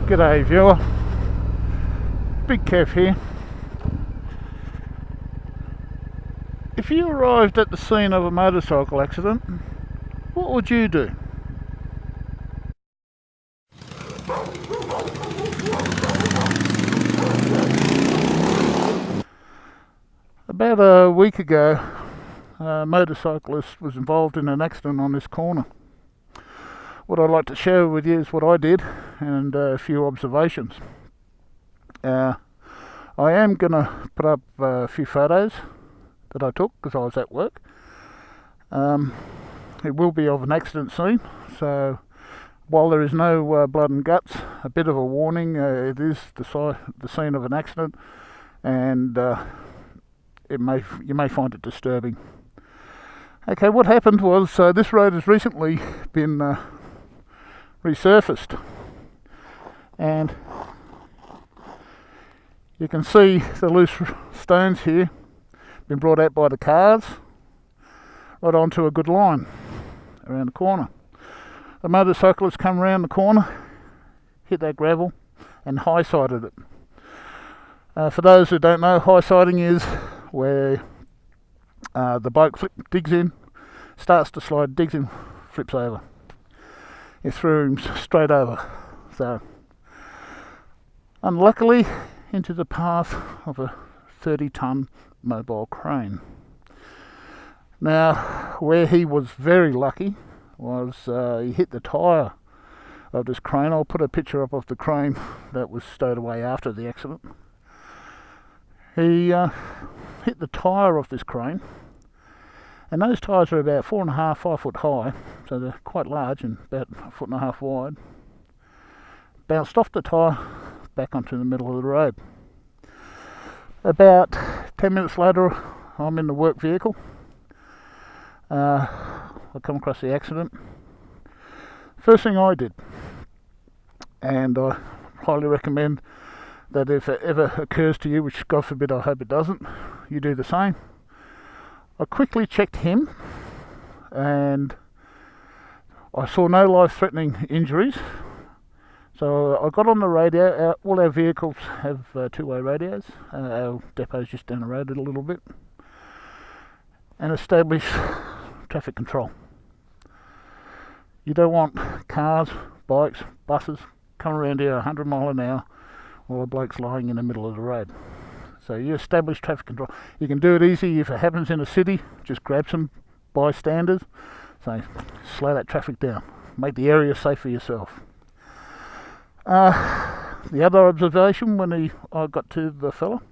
G'day viewer, Big Kev here. If you arrived at the scene of a motorcycle accident, what would you do? About a week ago, a motorcyclist was involved in an accident on this corner. What I'd like to share with you is what I did and a few observations. I am going to put up a few photos that I took because I was at work. It will be of an accident scene, so while there is no blood and guts, a bit of a warning. It is the scene of an accident, and you may find it disturbing. Okay, what happened was this road has recently been resurfaced, and you can see the loose stones here been brought out by the cars right onto a good line around the corner. The motorcyclist come around the corner, hit that gravel and high-sided it. For those who don't know, high-siding is where the bloke digs in, starts to slide, digs in, flips over. It threw him straight over. So, unluckily, into the path of a 30-ton mobile crane. Now, where he was very lucky was he hit the tyre of this crane. I'll put a picture up of the crane that was stowed away after the accident. He hit the tyre of this crane, and those tyres are about 4.5, 5 foot high, so they're quite large and about 1.5 foot wide. Bounced off the tyre back onto the middle of the road. About 10 minutes later, I'm in the work vehicle. I come across the accident. First thing I did, and I highly recommend that if it ever occurs to you, which God forbid I hope it doesn't, you do the same. I quickly checked him, and I saw no life-threatening injuries. So I got on the radio. All our vehicles have two-way radios. Our depot's just down the road a little bit, and established traffic control. You don't want cars, bikes, buses coming around here 100 miles an hour while a bloke's lying in the middle of the road. So you establish traffic control. You can do it easy if it happens in a city. Just grab some bystanders, say, slow that traffic down. Make the area safe for yourself. The other observation when I got to the fella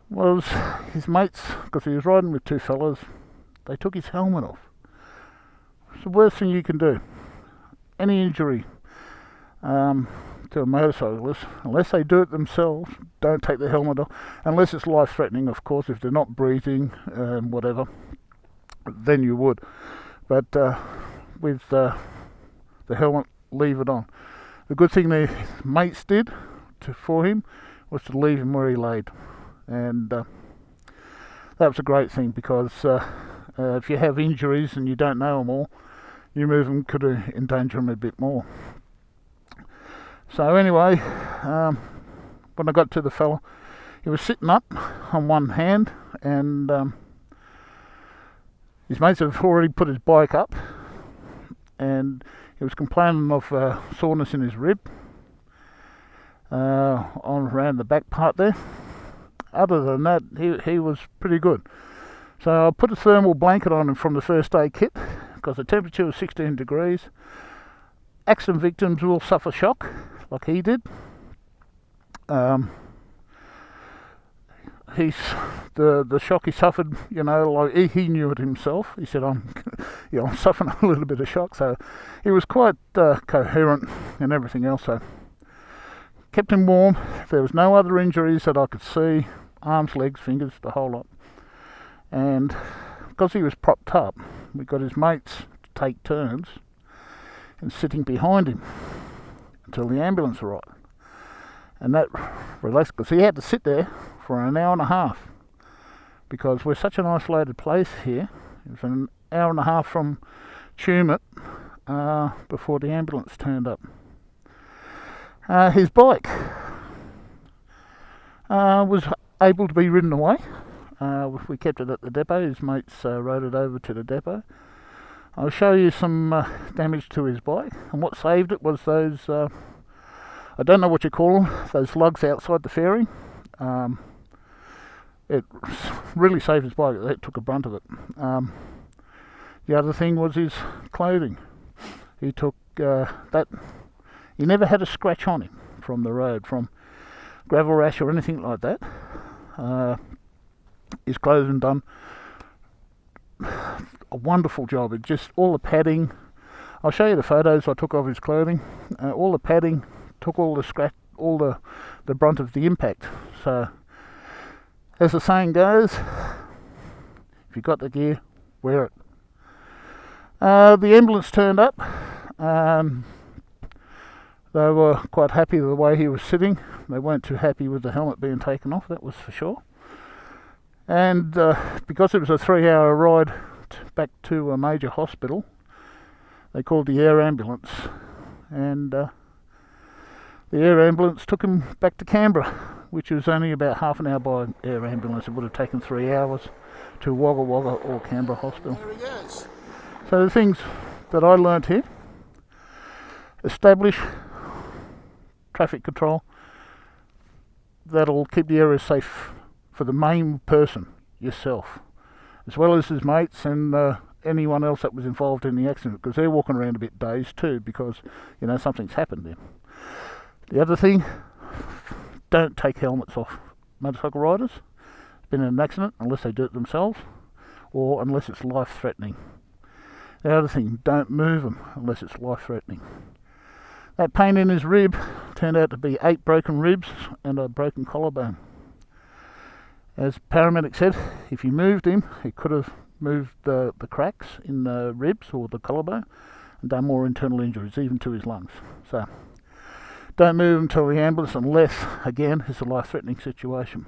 was his mates, because he was riding with two fellas, they took his helmet off. It's the worst thing you can do. Any injury to a motorcyclist, unless they do it themselves, don't take the helmet off, unless it's life-threatening, of course. If they're not breathing, whatever, then you would. But with the helmet, leave it on. The good thing the mates did for him was to leave him where he laid, and that was a great thing, because if you have injuries and you don't know them all, you move them could endanger them a bit more. So anyway, when I got to the fella, he was sitting up on one hand, and his mates have already put his bike up, and he was complaining of soreness in his rib on around the back part there. Other than that, he was pretty good. So I put a thermal blanket on him from the first aid kit, because the temperature was 16 degrees. Accident victims will suffer shock, like he did. The shock he suffered, like he knew it himself. He said, I'm suffering a little bit of shock. So he was quite coherent and everything else. So kept him warm. There was no other injuries that I could see. Arms, legs, fingers, the whole lot. And because he was propped up, we got his mates to take turns and sitting behind him until the ambulance arrived. And that relaxed, because he had to sit there for an hour and a half, because we're such an isolated place here. It was an hour and a half from Tumut before the ambulance turned up. His bike was able to be ridden away. We kept it at the depot. His mates rode it over to the depot. I'll show you some damage to his bike, and what saved it was those, I don't know what you call them, those lugs outside the fairing. It really saved his bike. It took a brunt of it. The other thing was his clothing. He took that. He never had a scratch on him from the road, from gravel rash or anything like that. His clothing done a wonderful job. It just, all the padding, I'll show you the photos I took of his clothing. All the padding took all the scratch, all the brunt of the impact. So, as the saying goes, if you've got the gear, wear it. The ambulance turned up. They were quite happy with the way he was sitting. They weren't too happy with the helmet being taken off, that was for sure. And because it was a 3-hour ride back to a major hospital, they called the air ambulance. And the air ambulance took him back to Canberra, which was only about half an hour by air ambulance. It would have taken 3 hours to Wagga Wagga or Canberra Hospital. There he goes. So the things that I learnt here: establish traffic control that'll keep the area safe for the main person, yourself, as well as his mates and anyone else that was involved in the accident, because they're walking around a bit dazed too, because you know something's happened there. The other thing, don't take helmets off motorcycle riders. It's been an accident unless they do it themselves, or unless it's life-threatening. The other thing, don't move them unless it's life-threatening. That pain in his rib turned out to be 8 broken ribs and a broken collarbone. As paramedic said, if he moved him, he could have moved the cracks in the ribs or the collarbone and done more internal injuries, even to his lungs. So, don't move him to the ambulance unless, again, it's a life-threatening situation.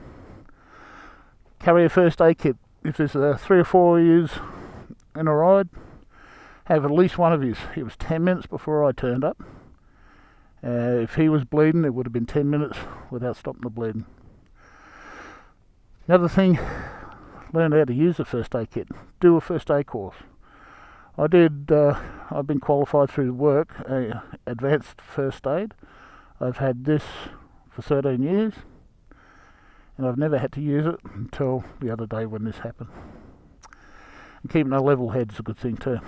Carry a first aid kit. If there's 3 or 4 of you in a ride, have at least one of you. It was 10 minutes before I turned up. If he was bleeding, it would have been 10 minutes without stopping the bleeding. The other thing, learn how to use a first aid kit. Do a first aid course. I did. I've been qualified through work, advanced first aid. I've had this for 13 years, and I've never had to use it until the other day when this happened. And keeping a level head is a good thing too.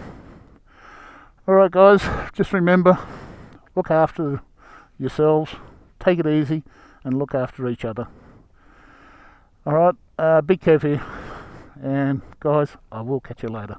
Alright guys, just remember, look after yourselves, take it easy, and look after each other. Alright, be careful, and guys, I will catch you later.